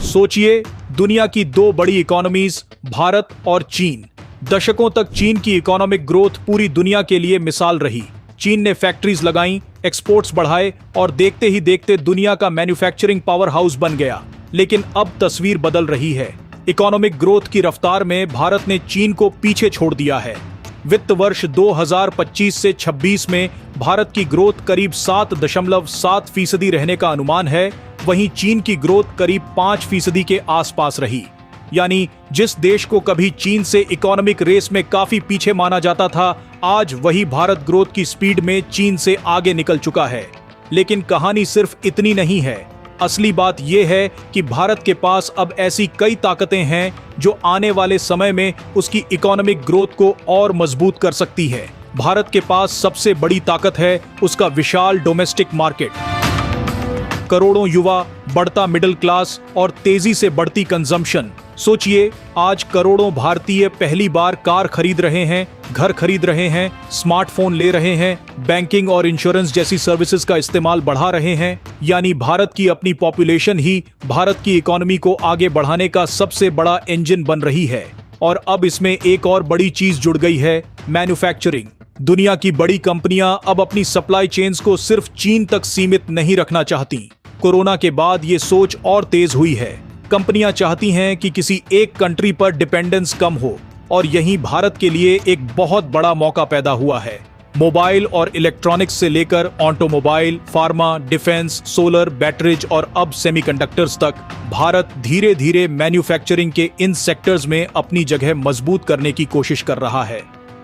सोचिए, दुनिया की दो बड़ी इकोनॉमीज भारत और चीन। दशकों तक चीन की इकोनॉमिक ग्रोथ पूरी दुनिया के लिए मिसाल रही। चीन ने फैक्ट्रीज लगाई, एक्सपोर्ट्स बढ़ाए और देखते ही देखते दुनिया का मैन्युफैक्चरिंग पावर हाउस बन गया। लेकिन अब तस्वीर बदल रही है। इकोनॉमिक ग्रोथ की रफ्तार में भारत ने चीन को पीछे छोड़ दिया है। वित्त वर्ष 2025 से 26 में भारत की ग्रोथ करीब 7.7% रहने का अनुमान है। वहीं चीन की ग्रोथ करीब 5% के आसपास रही। यानी जिस देश को कभी चीन से इकोनॉमिक रेस में काफी पीछे माना जाता था, आज वही भारत ग्रोथ की स्पीड में चीन से आगे निकल चुका है। लेकिन कहानी सिर्फ इतनी नहीं है। असली बात यह है कि भारत के पास अब ऐसी कई ताकतें हैं जो आने वाले समय में उसकी इकोनॉमिक ग्रोथ को और मजबूत कर सकती है। भारत के पास सबसे बड़ी ताकत है उसका विशाल डोमेस्टिक मार्केट। करोड़ों युवा, बढ़ता मिडिल क्लास और तेजी से बढ़ती कंजम्पशन। सोचिए, आज करोड़ों भारतीय पहली बार कार खरीद रहे हैं, घर खरीद रहे हैं, स्मार्टफोन ले रहे हैं, बैंकिंग और इंश्योरेंस जैसी सर्विसेज का इस्तेमाल बढ़ा रहे हैं। यानी भारत की अपनी पॉपुलेशन ही भारत की इकोनॉमी को आगे बढ़ाने का सबसे बड़ा इंजन बन रही है। और अब इसमें एक और बड़ी चीज जुड़ गई है, मैन्युफैक्चरिंग। दुनिया की बड़ी कंपनियां अब अपनी सप्लाई चेन्स को सिर्फ चीन तक सीमित नहीं रखना चाहती। कोरोना के बाद ये सोच और तेज हुई है। कंपनियां चाहती हैं कि किसी एक कंट्री पर डिपेंडेंस कम हो, और यहीं भारत के लिए एक बहुत बड़ा मौका पैदा हुआ है। मोबाइल और इलेक्ट्रॉनिक्स से लेकर automobile, pharma, defence, solar, batteries और अब सेमीकंडक्टर्स तक भारत धीरे धीरे मैन्युफैक्चरिंग के इन सेक्टर्स में अपनी जगह मजबूत करने की कोशिश कर रहा है।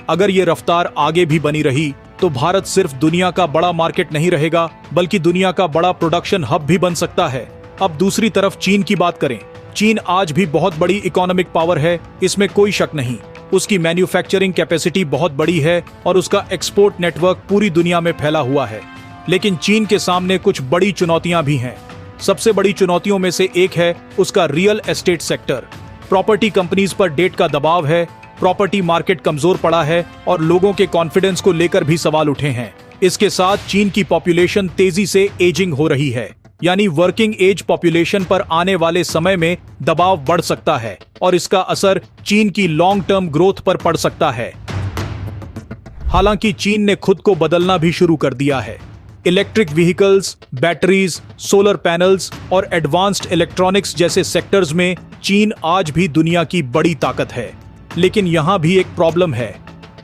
अगर ये रफ्तार आगे भी बनी रही तो भारत सिर्फ दुनिया का बड़ा मार्केट नहीं रहेगा, बल्कि दुनिया का बड़ा प्रोडक्शन हब भी बन सकता है। अब दूसरी तरफ चीन की बात करें। चीन आज भी बहुत बड़ी इकोनॉमिक पावर है, इसमें कोई शक नहीं। उसकी मैन्युफैक्चरिंग कैपेसिटी बहुत बड़ी है और उसका एक्सपोर्ट नेटवर्क पूरी दुनिया में फैला हुआ है। लेकिन चीन के सामने कुछ बड़ी चुनौतियां भी हैं। सबसे बड़ी चुनौतियों में से एक है उसका real estate sector. Property companies पर डेट का दबाव है, प्रॉपर्टी मार्केट कमजोर पड़ा है और लोगों के कॉन्फिडेंस को लेकर भी सवाल उठे हैं। इसके साथ चीन की पॉपुलेशन तेजी से एजिंग हो रही है, यानी वर्किंग एज पॉपुलेशन पर आने वाले समय में दबाव बढ़ सकता है और इसका असर चीन की लॉन्ग टर्म ग्रोथ पर पड़ सकता है। हालांकि चीन ने खुद को बदलना भी शुरू कर दिया है। Electric vehicles, batteries, solar panels और एडवांस्ड इलेक्ट्रॉनिक्स जैसे सेक्टर्स में चीन आज भी दुनिया की बड़ी ताकत है। लेकिन यहां भी एक प्रॉब्लम है,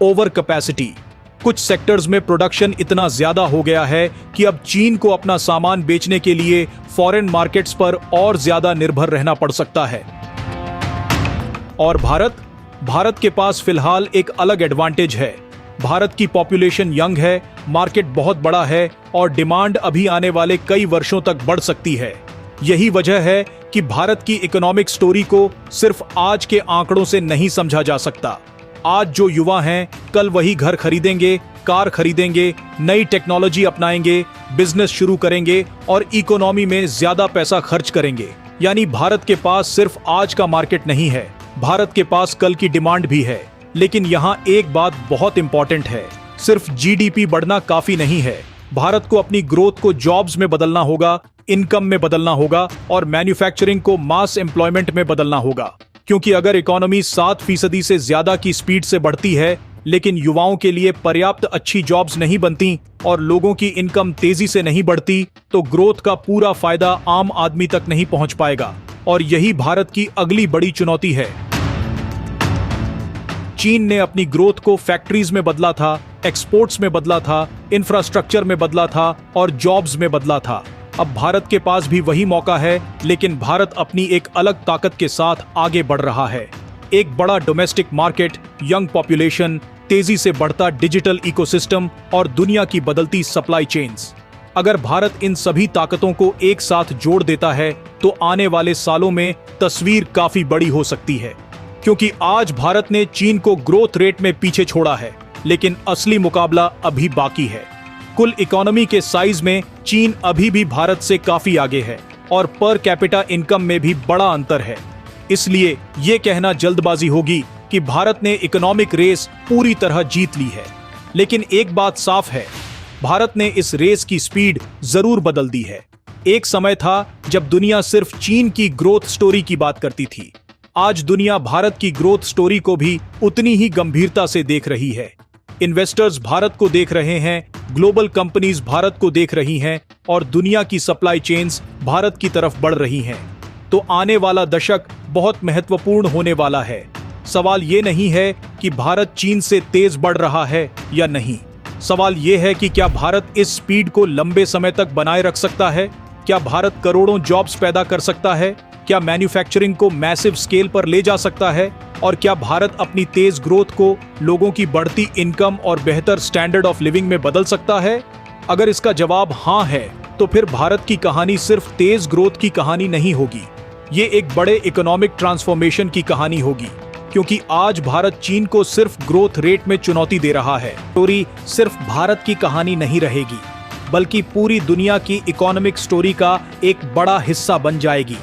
ओवर कैपेसिटी। कुछ सेक्टर्स में प्रोडक्शन इतना ज्यादा हो गया है कि अब चीन को अपना सामान बेचने के लिए फॉरेन मार्केट्स पर और ज्यादा निर्भर रहना पड़ सकता है। और भारत के पास फिलहाल एक अलग एडवांटेज है। भारत की पॉपुलेशन यंग है, मार्केट बहुत बड़ा है और डिमांड अभी आने वाले कई वर्षों तक बढ़ सकती है। यही वजह है कि भारत की इकोनॉमिक स्टोरी को सिर्फ आज के आंकड़ों से नहीं समझा जा सकता। आज जो युवा हैं, कल वही घर खरीदेंगे, कार खरीदेंगे, नई टेक्नोलॉजी अपनाएंगे, बिजनेस शुरू करेंगे और इकोनॉमी में ज्यादा पैसा खर्च करेंगे। यानी भारत के पास सिर्फ आज का मार्केट नहीं है, भारत के पास कल की डिमांड भी है। लेकिन यहाँ एक बात बहुत इंपॉर्टेंट है, सिर्फ जीडीपी बढ़ना काफी नहीं है। भारत को अपनी ग्रोथ को जॉब्स में बदलना होगा, इनकम में बदलना होगा और मैन्युफैक्चरिंग को मास एम्प्लॉयमेंट में बदलना होगा। क्योंकि अगर इकोनॉमी 7% से ज्यादा की स्पीड से बढ़ती है, लेकिन युवाओं के लिए पर्याप्त अच्छी जॉब्स नहीं बनती और लोगों की इनकम तेजी से नहीं बढ़ती, तो ग्रोथ का पूरा फायदा आम आदमी तक नहीं पहुंच पाएगा। और यही भारत की अगली बड़ी चुनौती है। चीन ने अपनी ग्रोथ को फैक्ट्रीज में बदला था, एक्सपोर्ट्स में बदला था, इंफ्रास्ट्रक्चर में बदला था और जॉब्स में बदला था। अब भारत के पास भी वही मौका है, लेकिन भारत अपनी एक अलग ताकत के साथ आगे बढ़ रहा है। एक बड़ा डोमेस्टिक मार्केट, यंग पॉपुलेशन, तेजी से बढ़ता डिजिटल इकोसिस्टम और दुनिया की बदलती सप्लाई चेन्स। अगर भारत इन सभी ताकतों को एक साथ जोड़ देता है तो आने वाले सालों में तस्वीर काफी बड़ी हो सकती है। क्योंकि आज भारत ने चीन को ग्रोथ रेट में पीछे छोड़ा है, लेकिन असली मुकाबला अभी बाकी है। कुल इकोनॉमी के साइज में चीन अभी भी भारत से काफी आगे है और पर कैपिटा इनकम में भी बड़ा अंतर है। इसलिए ये कहना जल्दबाजी होगी कि भारत ने इकोनॉमिक रेस पूरी तरह जीत ली है। लेकिन एक बात साफ है, भारत ने इस रेस की स्पीड जरूर बदल दी है। एक समय था जब दुनिया सिर्फ चीन की ग्रोथ स्टोरी की बात करती थी। आज दुनिया भारत की ग्रोथ स्टोरी को भी उतनी ही गंभीरता से देख रही है। इन्वेस्टर्स भारत को देख रहे हैं, ग्लोबल कंपनीज भारत को देख रही हैं और दुनिया की सप्लाई चेन्स भारत की तरफ बढ़ रही हैं। तो आने वाला दशक बहुत महत्वपूर्ण होने वाला है। सवाल ये नहीं है कि भारत चीन से तेज बढ़ रहा है या नहीं। सवाल ये है कि क्या भारत इस स्पीड को लंबे समय तक बनाए रख सकता है? क्या भारत करोड़ों जॉब्स पैदा कर सकता है? क्या मैन्युफैक्चरिंग को मैसिव स्केल पर ले जा सकता है? और क्या भारत अपनी तेज ग्रोथ को लोगों की बढ़ती इनकम और बेहतर स्टैंडर्ड ऑफ लिविंग में बदल सकता है? अगर इसका जवाब हाँ है, तो फिर भारत की कहानी सिर्फ तेज ग्रोथ की कहानी नहीं होगी। ये एक बड़े इकोनॉमिक ट्रांसफॉर्मेशन की कहानी होगी, क्योंकि आज भारत चीन को सिर्फ ग्रोथ रेट में चुनौती दे रहा है। स्टोरी सिर्फ भारत की कहानी नहीं रहेगी, बल्कि पूरी दुनिया की इकोनॉमिक स्टोरी का एक बड़ा हिस्सा बन जाएगी।